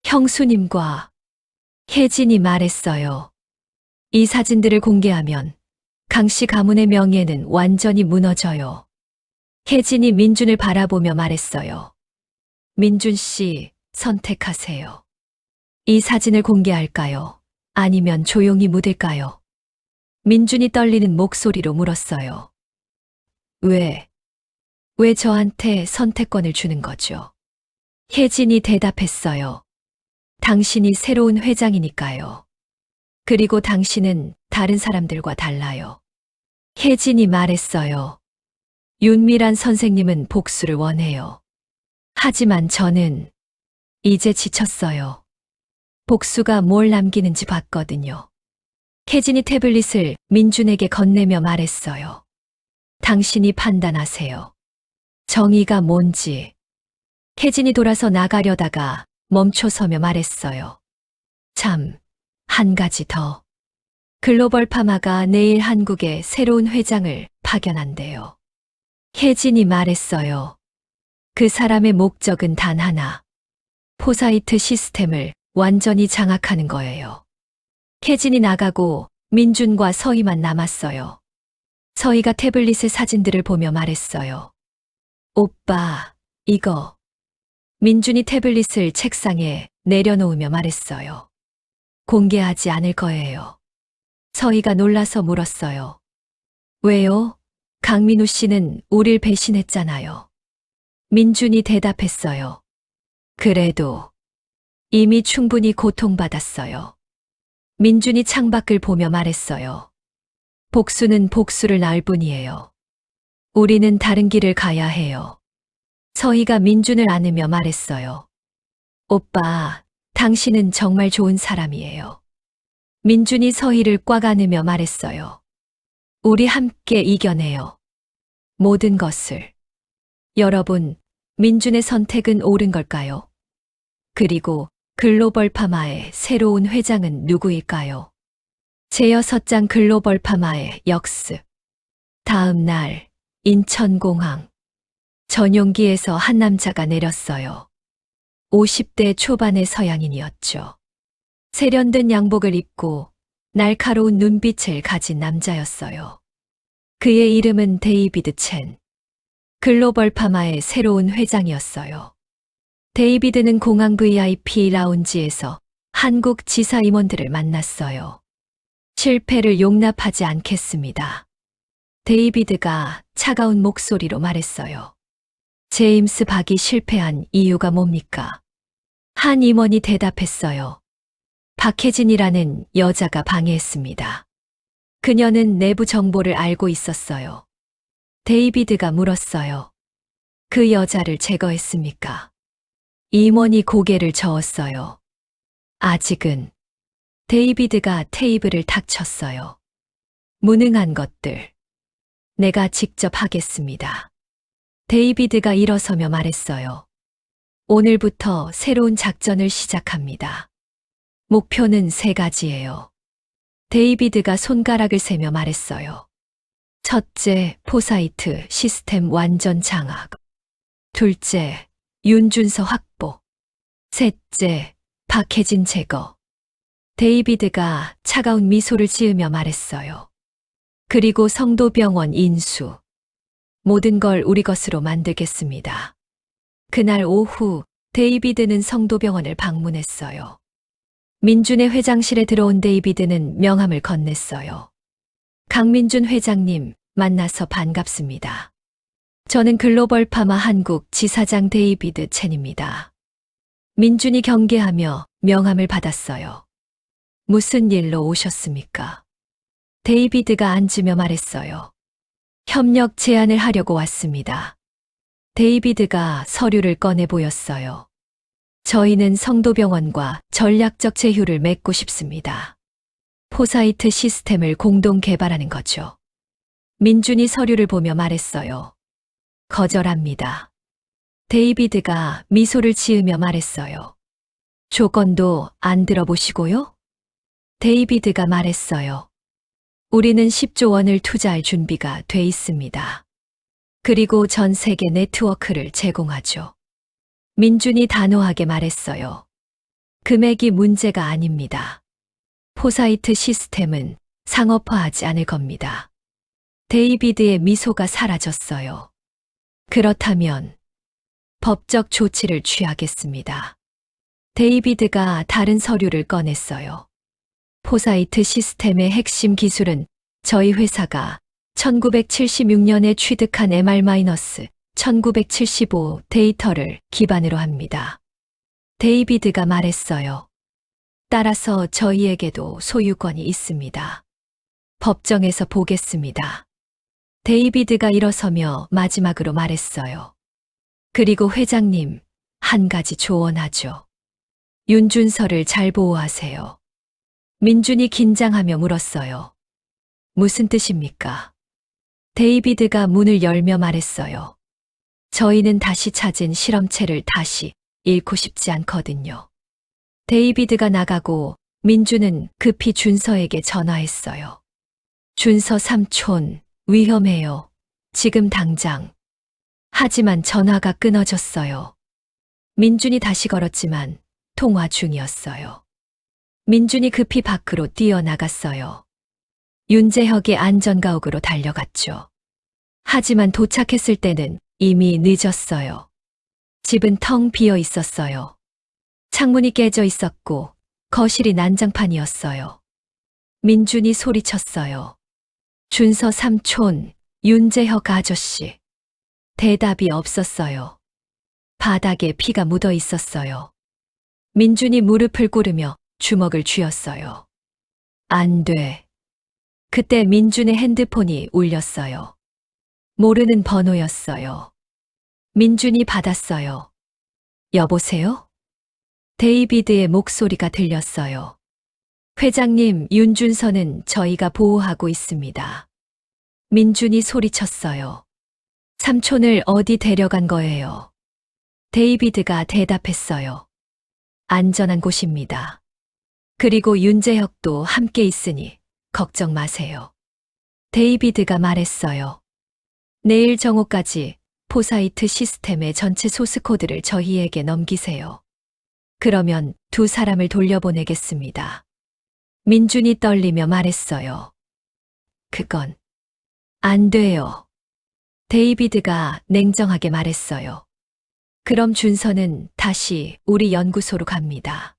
형수님과 혜진이 말했어요. 이 사진들을 공개하면 강씨 가문의 명예는 완전히 무너져요. 혜진이 민준을 바라보며 말했어요. 민준 씨, 선택하세요. 이 사진을 공개할까요? 아니면 조용히 묻을까요? 민준이 떨리는 목소리로 물었어요. 왜 저한테 선택권을 주는 거죠? 혜진이 대답했어요. 당신이 새로운 회장이니까요. 그리고 당신은 다른 사람들과 달라요. 혜진이 말했어요. 윤미란 선생님은 복수를 원해요. 하지만 저는 이제 지쳤어요. 복수가 뭘 남기는지 봤거든요. 혜진이 태블릿을 민준에게 건네며 말했어요. 당신이 판단하세요. 정의가 뭔지. 혜진이 돌아서 나가려다가 멈춰서며 말했어요. 한 가지 더. 글로벌 파마가 내일 한국에 새로운 회장을 파견한대요. 혜진이 말했어요. 그 사람의 목적은 단 하나. 포사이트 시스템을 완전히 장악하는 거예요. 혜진이 나가고 민준과 서희만 남았어요. 서희가 태블릿의 사진들을 보며 말했어요. 오빠, 이거. 민준이 태블릿을 책상에 내려놓으며 말했어요. 공개하지 않을 거예요. 서희가 놀라서 물었어요. 왜요? 강민우 씨는 우릴 배신했잖아요. 민준이 대답했어요. 그래도 이미 충분히 고통받았어요. 민준이 창밖을 보며 말했어요. 복수는 복수를 낳을 뿐이에요. 우리는 다른 길을 가야 해요. 서희가 민준을 안으며 말했어요. 오빠, 당신은 정말 좋은 사람이에요. 민준이 서희를 꽉 안으며 말했어요. 우리 함께 이겨내요. 모든 것을. 여러분, 민준의 선택은 옳은 걸까요? 그리고 글로벌 파마의 새로운 회장은 누구일까요? 제6장 글로벌 파마의 역습. 다음 날, 인천공항. 전용기에서 한 남자가 내렸어요. 50대 초반의 서양인이었죠. 세련된 양복을 입고 날카로운 눈빛을 가진 남자였어요. 그의 이름은 데이비드 첸. 글로벌 파마의 새로운 회장이었어요. 데이비드는 공항 VIP 라운지에서 한국 지사 임원들을 만났어요. 실패를 용납하지 않겠습니다. 데이비드가 차가운 목소리로 말했어요. 제임스 박이 실패한 이유가 뭡니까? 한 임원이 대답했어요. 박혜진이라는 여자가 방해했습니다. 그녀는 내부 정보를 알고 있었어요. 데이비드가 물었어요. 그 여자를 제거했습니까? 임원이 고개를 저었어요. 아직은. 데이비드가 테이블을 탁 쳤어요. 무능한 것들. 내가 직접 하겠습니다. 데이비드가 일어서며 말했어요. 오늘부터 새로운 작전을 시작합니다. 목표는 3가지예요. 데이비드가 손가락을 세며 말했어요. 첫째, 포사이트 시스템 완전 장악. 둘째, 윤준서 확보. 셋째, 박혜진 제거. 데이비드가 차가운 미소를 지으며 말했어요. 그리고 성도병원 인수. 모든 걸 우리 것으로 만들겠습니다. 그날 오후 데이비드는 성도병원을 방문했어요. 민준의 회장실에 들어온 데이비드는 명함을 건넸어요. 강민준 회장님, 만나서 반갑습니다. 저는 글로벌 파마 한국 지사장 데이비드 첸입니다. 민준이 경계하며 명함을 받았어요. 무슨 일로 오셨습니까? 데이비드가 앉으며 말했어요. 협력 제안을 하려고 왔습니다. 데이비드가 서류를 꺼내 보였어요. 저희는 성도병원과 전략적 제휴를 맺고 싶습니다. 포사이트 시스템을 공동 개발하는 거죠. 민준이 서류를 보며 말했어요. 거절합니다. 데이비드가 미소를 지으며 말했어요. 조건도 안 들어보시고요? 데이비드가 말했어요. 우리는 10조 원을 투자할 준비가 돼 있습니다. 그리고 전 세계 네트워크를 제공하죠. 민준이 단호하게 말했어요. 금액이 문제가 아닙니다. 포사이트 시스템은 상업화하지 않을 겁니다. 데이비드의 미소가 사라졌어요. 그렇다면 법적 조치를 취하겠습니다. 데이비드가 다른 서류를 꺼냈어요. 포사이트 시스템의 핵심 기술은 저희 회사가 1976년에 취득한 MR-1975 데이터를 기반으로 합니다. 데이비드가 말했어요. 따라서 저희에게도 소유권이 있습니다. 법정에서 보겠습니다. 데이비드가 일어서며 마지막으로 말했어요. 그리고 회장님, 한 가지 조언하죠. 윤준서를 잘 보호하세요. 민준이 긴장하며 물었어요. 무슨 뜻입니까? 데이비드가 문을 열며 말했어요. 저희는 다시 찾은 실험체를 다시 잃고 싶지 않거든요. 데이비드가 나가고 민준은 급히 준서에게 전화했어요. 준서 삼촌, 위험해요. 지금 당장. 하지만 전화가 끊어졌어요. 민준이 다시 걸었지만 통화 중이었어요. 민준이 급히 밖으로 뛰어나갔어요. 윤재혁의 안전가옥으로 달려갔죠. 하지만 도착했을 때는 이미 늦었어요. 집은 텅 비어 있었어요. 창문이 깨져 있었고 거실이 난장판이었어요. 민준이 소리쳤어요. 준서 삼촌, 윤재혁 아저씨. 대답이 없었어요. 바닥에 피가 묻어 있었어요. 민준이 무릎을 꿇으며 주먹을 쥐었어요. 안 돼. 그때 민준의 핸드폰이 울렸어요. 모르는 번호였어요. 민준이 받았어요. 여보세요? 데이비드의 목소리가 들렸어요. 회장님, 윤준서는 저희가 보호하고 있습니다. 민준이 소리쳤어요. 삼촌을 어디 데려간 거예요? 데이비드가 대답했어요. 안전한 곳입니다. 그리고 윤재혁도 함께 있으니 걱정 마세요. 데이비드가 말했어요. 내일 정오까지 포사이트 시스템의 전체 소스코드를 저희에게 넘기세요. 그러면 2사람을 돌려보내겠습니다. 민준이 떨리며 말했어요. 그건 안 돼요. 데이비드가 냉정하게 말했어요. 그럼 준서는 다시 우리 연구소로 갑니다.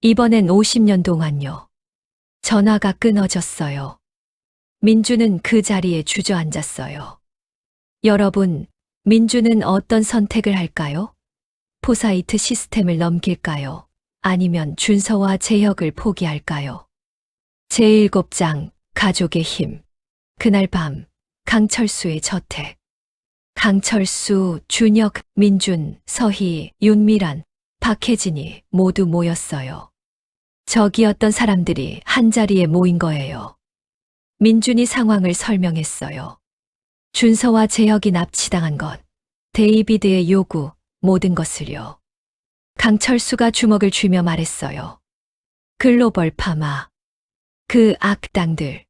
이번엔 50년 동안요. 전화가 끊어졌어요. 민주는 그 자리에 주저앉았어요. 여러분, 민주는 어떤 선택을 할까요? 포사이트 시스템을 넘길까요? 아니면 준서와 재혁을 포기할까요? 제7장 가족의 힘. 그날 밤 강철수의 저택. 강철수, 준혁, 민준, 서희, 윤미란, 박혜진이 모두 모였어요. 적이었던 사람들이 한자리에 모인 거예요. 민준이 상황을 설명했어요. 준서와 재혁이 납치당한 것, 데이비드의 요구, 모든 것을요. 강철수가 주먹을 쥐며 말했어요. 글로벌 파마. 그 악당들.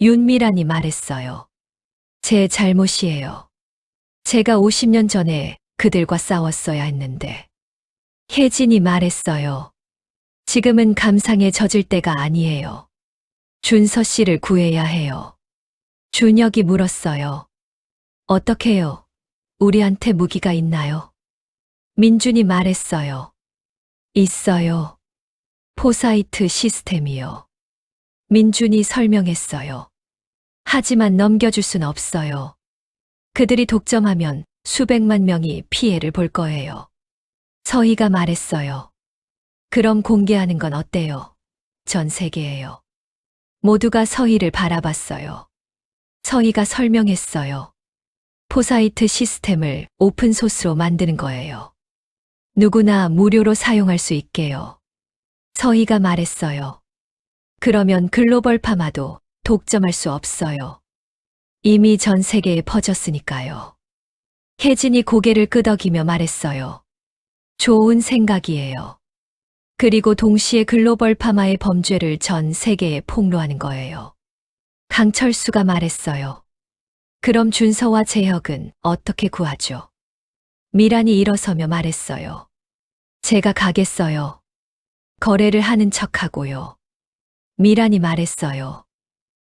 윤미란이 말했어요. 제 잘못이에요. 제가 50년 전에 그들과 싸웠어야 했는데. 혜진이 말했어요. 지금은 감상에 젖을 때가 아니에요. 준서 씨를 구해야 해요. 준혁이 물었어요. 어떻게요? 우리한테 무기가 있나요? 민준이 말했어요. 있어요. 포사이트 시스템이요. 민준이 설명했어요. 하지만 넘겨줄 순 없어요. 그들이 독점하면 수백만 명이 피해를 볼 거예요. 서희가 말했어요. 그럼 공개하는 건 어때요? 전 세계에요. 모두가 서희를 바라봤어요. 서희가 설명했어요. 포사이트 시스템을 오픈소스로 만드는 거예요. 누구나 무료로 사용할 수 있게요. 서희가 말했어요. 그러면 글로벌 파마도 독점할 수 없어요. 이미 전 세계에 퍼졌으니까요. 혜진이 고개를 끄덕이며 말했어요. 좋은 생각이에요. 그리고 동시에 글로벌 파마의 범죄를 전 세계에 폭로하는 거예요. 강철수가 말했어요. 그럼 준서와 재혁은 어떻게 구하죠? 미란이 일어서며 말했어요. 제가 가겠어요. 거래를 하는 척하고요. 미란이 말했어요.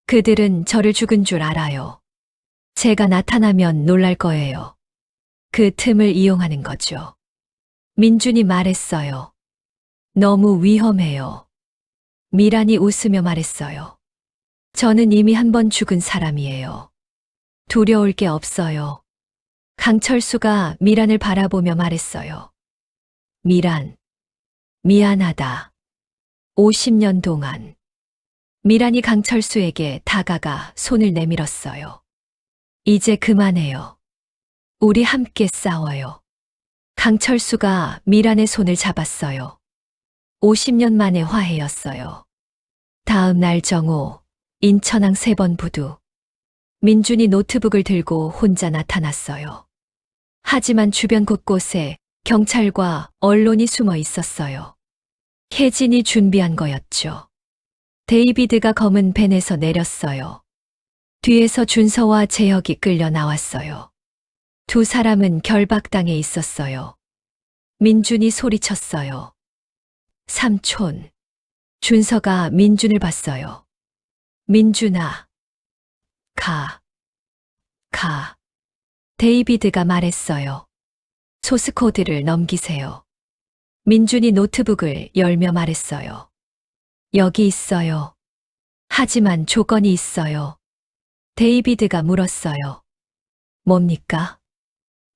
그들은 저를 죽은 줄 알아요. 제가 나타나면 놀랄 거예요. 그 틈을 이용하는 거죠. 민준이 말했어요. 너무 위험해요. 미란이 웃으며 말했어요. 저는 이미 한 번 죽은 사람이에요. 두려울 게 없어요. 강철수가 미란을 바라보며 말했어요. 미란, 미안하다. 50년 동안. 미란이 강철수에게 다가가 손을 내밀었어요. 이제 그만해요. 우리 함께 싸워요. 강철수가 미란의 손을 잡았어요. 50년 만의 화해였어요. 다음 날 정오, 인천항 3번 부두. 민준이 노트북을 들고 혼자 나타났어요. 하지만 주변 곳곳에 경찰과 언론이 숨어 있었어요. 혜진이 준비한 거였죠. 데이비드가 검은 벤에서 내렸어요. 뒤에서 준서와 재혁이 끌려 나왔어요. 두 사람은 결박당에 있었어요. 민준이 소리쳤어요. 삼촌. 준서가 민준을 봤어요. 민준아. 가. 데이비드가 말했어요. 소스코드를 넘기세요. 민준이 노트북을 열며 말했어요. 여기 있어요. 하지만 조건이 있어요. 데이비드가 물었어요. 뭡니까?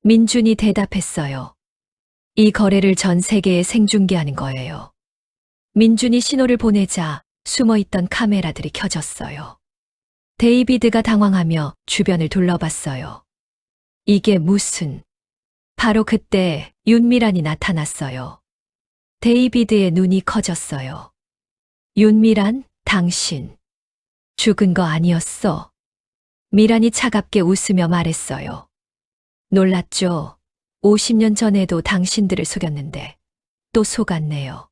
민준이 대답했어요. 이 거래를 전 세계에 생중계하는 거예요. 민준이 신호를 보내자 숨어있던 카메라들이 켜졌어요. 데이비드가 당황하며 주변을 둘러봤어요. 이게 무슨... 바로 그때 윤미란이 나타났어요. 데이비드의 눈이 커졌어요. 윤미란, 당신. 죽은 거 아니었어? 미란이 차갑게 웃으며 말했어요. 놀랐죠? 50년 전에도 당신들을 속였는데 또 속았네요.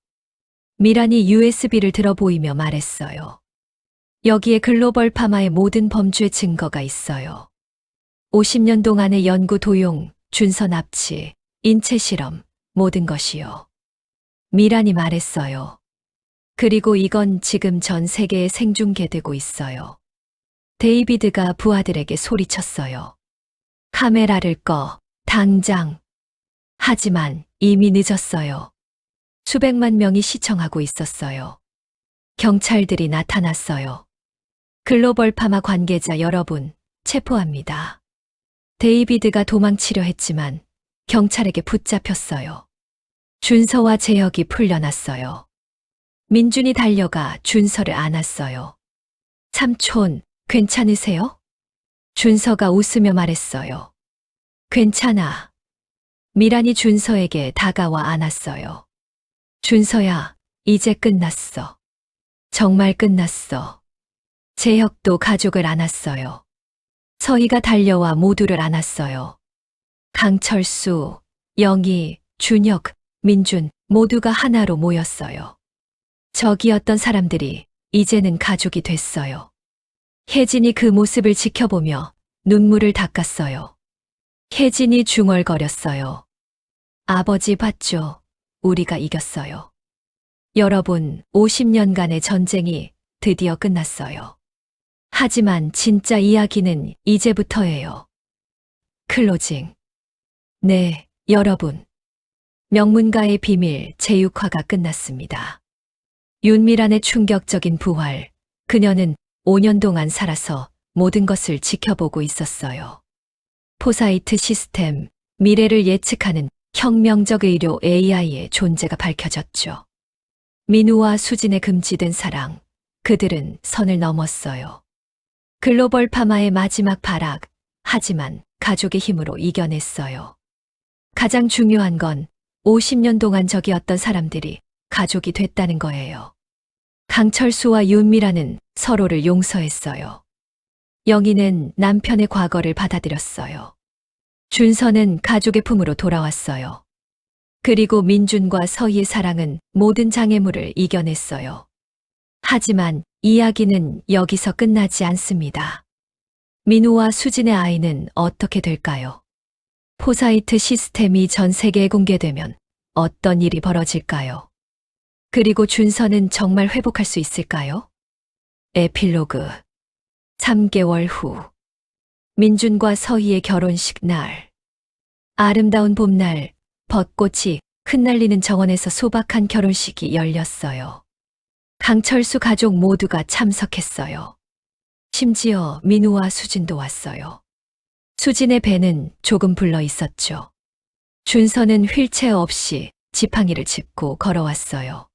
미란이 USB를 들어 보이며 말했어요. 여기에 글로벌 파마의 모든 범죄 증거가 있어요. 50년 동안의 연구 도용, 준서 납치, 인체 실험, 모든 것이요. 미란이 말했어요. 그리고 이건 지금 전 세계에 생중계되고 있어요. 데이비드가 부하들에게 소리쳤어요. 카메라를 꺼, 당장. 하지만 이미 늦었어요. 수백만 명이 시청하고 있었어요. 경찰들이 나타났어요. 글로벌 파마 관계자 여러분, 체포합니다. 데이비드가 도망치려 했지만 경찰에게 붙잡혔어요. 준서와 재혁이 풀려났어요. 민준이 달려가 준서를 안았어요. 삼촌, 괜찮으세요? 준서가 웃으며 말했어요. 괜찮아. 미란이 준서에게 다가와 안았어요. 준서야, 이제 끝났어. 정말 끝났어. 재혁도 가족을 안았어요. 서희가 달려와 모두를 안았어요. 강철수, 영희, 준혁, 민준 모두가 하나로 모였어요. 적이었던 사람들이 이제는 가족이 됐어요. 혜진이 그 모습을 지켜보며 눈물을 닦았어요. 혜진이 중얼거렸어요. 아버지 봤죠? 우리가 이겼어요. 여러분, 50년간의 전쟁이 드디어 끝났어요. 하지만 진짜 이야기는 이제부터예요. 클로징. 네, 여러분. 명문가의 비밀 제6화가 끝났습니다. 윤미란의 충격적인 부활. 그녀는 5년 동안 살아서 모든 것을 지켜보고 있었어요. 포사이트 시스템, 미래를 예측하는 혁명적 의료 AI의 존재가 밝혀졌죠. 민우와 수진의 금지된 사랑, 그들은 선을 넘었어요. 글로벌 파마의 마지막 발악, 하지만 가족의 힘으로 이겨냈어요. 가장 중요한 건 50년 동안 적이었던 사람들이 가족이 됐다는 거예요. 강철수와 윤미라는 서로를 용서했어요. 영희는 남편의 과거를 받아들였어요. 준서는 가족의 품으로 돌아왔어요. 그리고 민준과 서희의 사랑은 모든 장애물을 이겨냈어요. 하지만 이야기는 여기서 끝나지 않습니다. 민우와 수진의 아이는 어떻게 될까요? 포사이트 시스템이 전 세계에 공개되면 어떤 일이 벌어질까요? 그리고 준서는 정말 회복할 수 있을까요? 에필로그. 3개월 후. 민준과 서희의 결혼식 날. 아름다운 봄날, 벚꽃이 흩날리는 정원에서 소박한 결혼식이 열렸어요. 강철수 가족 모두가 참석했어요. 심지어 민우와 수진도 왔어요. 수진의 배는 조금 불러 있었죠. 준서는 휠체어 없이 지팡이를 짚고 걸어왔어요.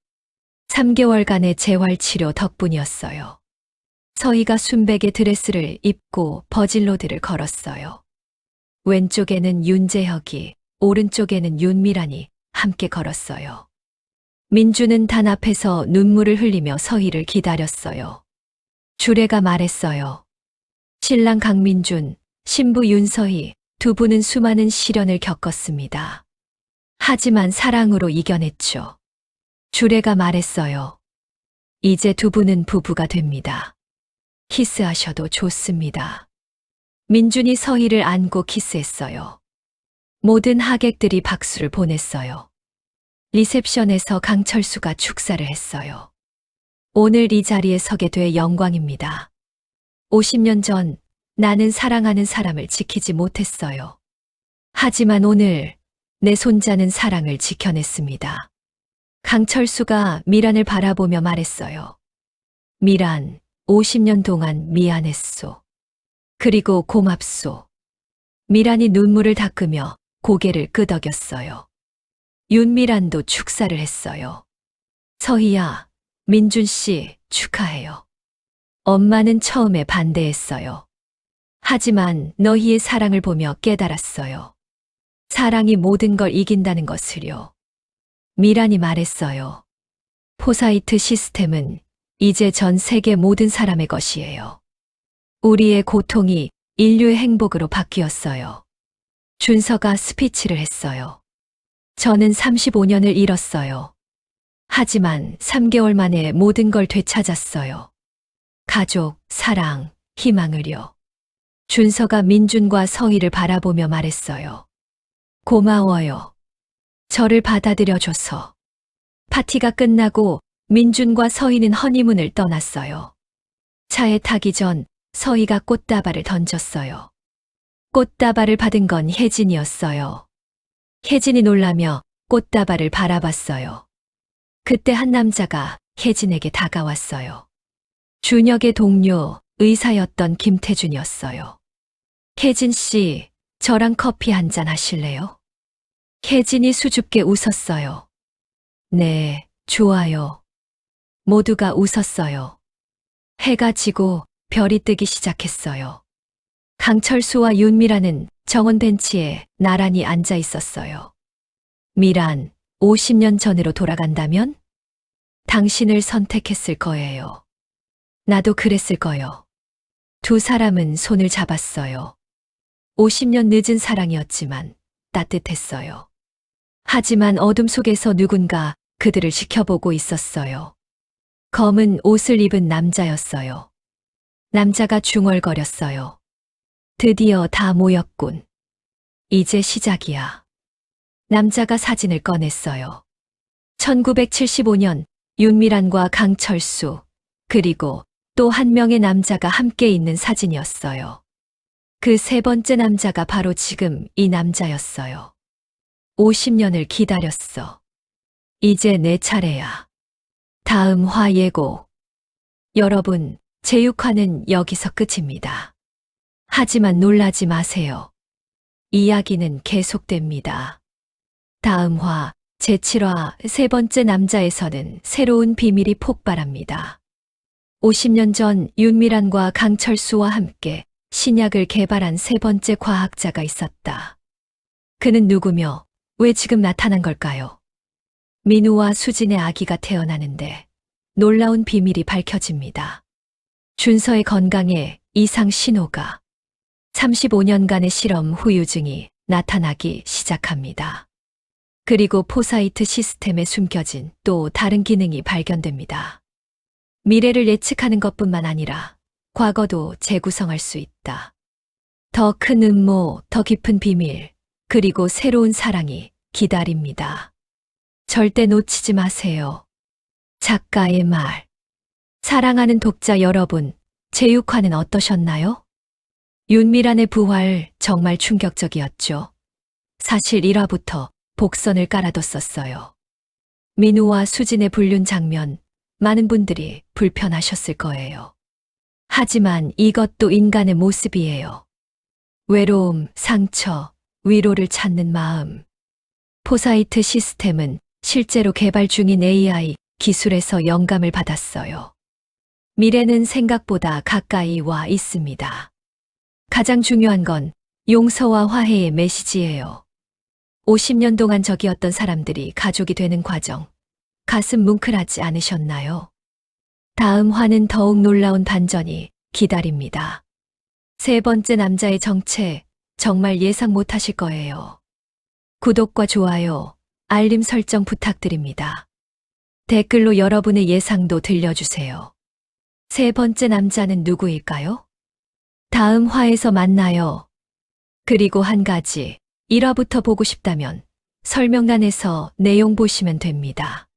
3개월간의 재활치료 덕분이었어요. 서희가 순백의 드레스를 입고 버진로드를 걸었어요. 왼쪽에는 윤재혁이, 오른쪽에는 윤미란이 함께 걸었어요. 민주는 단 앞에서 눈물을 흘리며 서희를 기다렸어요. 주례가 말했어요. 신랑 강민준, 신부 윤서희 두 분은 수많은 시련을 겪었습니다. 하지만 사랑으로 이겨냈죠. 주례가 말했어요. 이제 두 분은 부부가 됩니다. 키스하셔도 좋습니다. 민준이 서희를 안고 키스했어요. 모든 하객들이 박수를 보냈어요. 리셉션에서 강철수가 축사를 했어요. 오늘 이 자리에 서게 돼 영광입니다. 50년 전 나는 사랑하는 사람을 지키지 못했어요. 하지만 오늘 내 손자는 사랑을 지켜냈습니다. 강철수가 미란을 바라보며 말했어요. 미란, 50년 동안 미안했소. 그리고 고맙소. 미란이 눈물을 닦으며 고개를 끄덕였어요. 윤미란도 축사를 했어요. 서희야, 민준 씨 축하해요. 엄마는 처음에 반대했어요. 하지만 너희의 사랑을 보며 깨달았어요. 사랑이 모든 걸 이긴다는 것을요. 미란이 말했어요. 포사이트 시스템은 이제 전 세계 모든 사람의 것이에요. 우리의 고통이 인류의 행복으로 바뀌었어요. 준서가 스피치를 했어요. 저는 35년을 잃었어요. 하지만 3개월 만에 모든 걸 되찾았어요. 가족, 사랑, 희망을요. 준서가 민준과 서희를 바라보며 말했어요. 고마워요. 저를 받아들여줘서. 파티가 끝나고 민준과 서희는 허니문을 떠났어요. 차에 타기 전 서희가 꽃다발을 던졌어요. 꽃다발을 받은 건 혜진이었어요. 혜진이 놀라며 꽃다발을 바라봤어요. 그때 한 남자가 혜진에게 다가왔어요. 준혁의 동료 의사였던 김태준이었어요. 혜진 씨, 저랑 커피 한잔 하실래요? 혜진이 수줍게 웃었어요. 네, 좋아요. 모두가 웃었어요. 해가 지고 별이 뜨기 시작했어요. 강철수와 윤미란은 정원 벤치에 나란히 앉아 있었어요. 미란, 50년 전으로 돌아간다면? 당신을 선택했을 거예요. 나도 그랬을 거요. 두 사람은 손을 잡았어요. 50년 늦은 사랑이었지만 따뜻했어요. 하지만 어둠 속에서 누군가 그들을 지켜보고 있었어요. 검은 옷을 입은 남자였어요. 남자가 중얼거렸어요. 드디어 다 모였군. 이제 시작이야. 남자가 사진을 꺼냈어요. 1975년 윤미란과 강철수, 그리고 또 한 명의 남자가 함께 있는 사진이었어요. 그 세 번째 남자가 바로 지금 이 남자였어요. 50년을 기다렸어. 이제 내 차례야. 다음 화 예고. 여러분, 제 6화는 여기서 끝입니다. 하지만 놀라지 마세요. 이야기는 계속됩니다. 다음 화, 제7화 세 번째 남자에서는 새로운 비밀이 폭발합니다. 50년 전 윤미란과 강철수와 함께 신약을 개발한 세 번째 과학자가 있었다. 그는 누구며 왜 지금 나타난 걸까요? 민우와 수진의 아기가 태어나는데 놀라운 비밀이 밝혀집니다. 준서의 건강에 이상 신호가. 35년간의 실험 후유증이 나타나기 시작합니다. 그리고 포사이트 시스템에 숨겨진 또 다른 기능이 발견됩니다. 미래를 예측하는 것뿐만 아니라 과거도 재구성할 수 있다. 더 큰 음모, 더 깊은 비밀, 그리고 새로운 사랑이 기다립니다. 절대 놓치지 마세요. 작가의 말. 사랑하는 독자 여러분, 제6화는 어떠셨나요? 윤미란의 부활 정말 충격적이었죠. 사실 1화부터 복선을 깔아뒀었어요. 민우와 수진의 불륜 장면, 많은 분들이 불편하셨을 거예요. 하지만 이것도 인간의 모습이에요. 외로움, 상처, 위로를 찾는 마음. 포사이트 시스템은 실제로 개발 중인 AI 기술에서 영감을 받았어요. 미래는 생각보다 가까이 와 있습니다. 가장 중요한 건 용서와 화해의 메시지예요. 50년 동안 적이었던 사람들이 가족이 되는 과정, 가슴 뭉클하지 않으셨나요? 다음 화는 더욱 놀라운 반전이 기다립니다. 세 번째 남자의 정체, 정말 예상 못하실 거예요. 구독과 좋아요, 알림 설정 부탁드립니다. 댓글로 여러분의 예상도 들려주세요. 세 번째 남자는 누구일까요? 다음 화에서 만나요. 그리고 한 가지, 1화부터 보고 싶다면 설명란에서 내용 보시면 됩니다.